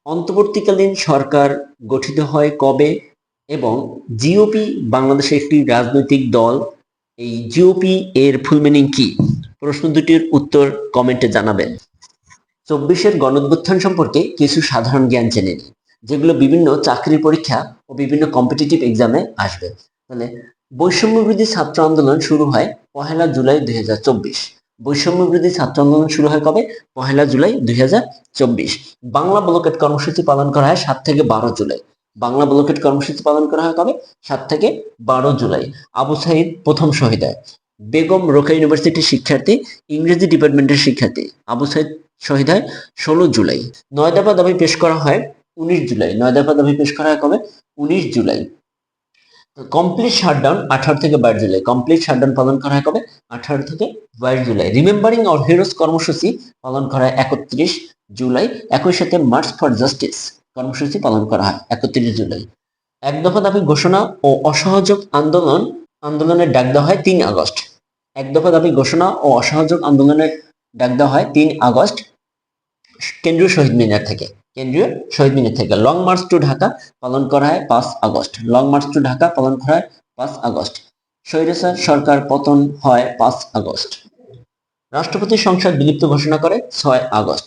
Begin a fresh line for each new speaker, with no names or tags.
অন্তর্বর্তীকালীন সরকার গঠিত হয় কবে এবং জিওপি বাংলাদেশের একটি রাজনৈতিক দল। এই জিওপি এর ফুল মিনিং কি? প্রশ্ন দুটির উত্তর কমেন্টে জানাবেন। 24-এর গণঅভ্যুত্থান সম্পর্কে কিছু সাধারণ জ্ঞান জেনে নিই, যেগুলো বিভিন্ন চাকরির পরীক্ষা ও বিভিন্ন কম্পিটিটিভ এক্সামে আসবে। তাহলে বৈষম্যবিরোধী ছাত্র আন্দোলন শুরু হয় 1 জুলাই 2024। বৈষম্যবিরোধী ছাত্র আন্দোলন শুরু হয় কবে? 1 জুলাই 2024। বাংলা ব্লকেট কর্মসূচি পালন করা হয় 7 থেকে 12 জুলাই। বাংলা ব্লকেট কর্মসূচি পালন করা হয় কবে? 7 থেকে 12 জুলাই। আবু সাইদ প্রথম শহীদ হয়। বেগম রোকেয়া ইউনিভার্সিটির শিক্ষার্থী, ইংরেজি ডিপার্টমেন্টের শিক্ষার্থী আবু সাইদ শহীদ হয় 16 জুলাই। 9 দফা দাবি পেশ করা হয় 19 জুলাই। 9 দফা দাবি পেশ করা হয় কবে? 19 জুলাই। কমপ্লিট শাটডাউন 18 থেকে 22 জুলাই। কমপ্লিট শাটডাউন পালন করা হয় কবে? 18 থেকে 22 জুলাই। রিমেম্বারিং আওয়ার হিরোজ কর্মসূচি পালন করা হয় 31 জুলাই। একই সাথে মার্চ ফর জাস্টিস কর্মসূচি পালন করা হয় 31 জুলাই। এক দফা দাবি ঘোষণা ও অসহযোগ আন্দোলনের ডাক দেওয়া হয় 3 আগস্ট। এক দফা দাবি ঘোষণা ও অসহযোগ আন্দোলনের ডাক দেওয়া হয় 3 আগস্ট কেন্দ্রীয় শহীদ মিনার থেকে। কেন্দ্রীয় শহীদ মিনার থেকে। লং মার্চ টু ঢাকা পালন করা হয় 5 August. Long march to Dhaka পালন করা হয় 5 আগস্ট। স্বৈরাচার সরকার পতন হয় 5 আগস্ট। রাষ্ট্রপতি সংসদ বিলুপ্ত ঘোষণা করে 6 আগস্ট।